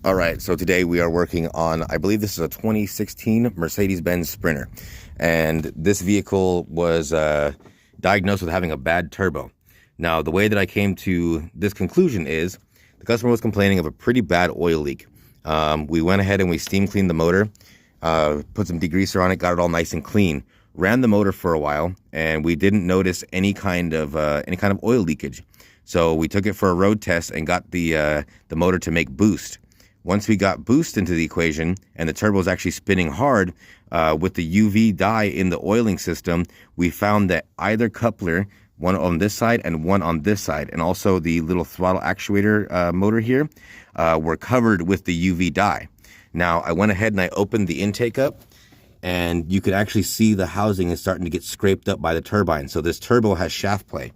All right, so today we are working on, I believe this is a 2016 Mercedes-Benz Sprinter. And this vehicle was diagnosed with having a bad turbo. Now, the way that I came to this conclusion is the customer was complaining of a pretty bad oil leak. We went ahead and we steam cleaned the motor, put some degreaser on it, got it all nice and clean, ran the motor for a while, and we didn't notice any kind of oil leakage. So we took it for a road test and got the motor to make boost. Once we got boost into the equation and the turbo was actually spinning hard with the UV dye in the oiling system, we found that either coupler, one on this side and one on this side, and also the little throttle actuator motor here, were covered with the UV dye. Now, I went ahead and I opened the intake up, and you could actually see the housing is starting to get scraped up by the turbine. So this turbo has shaft play.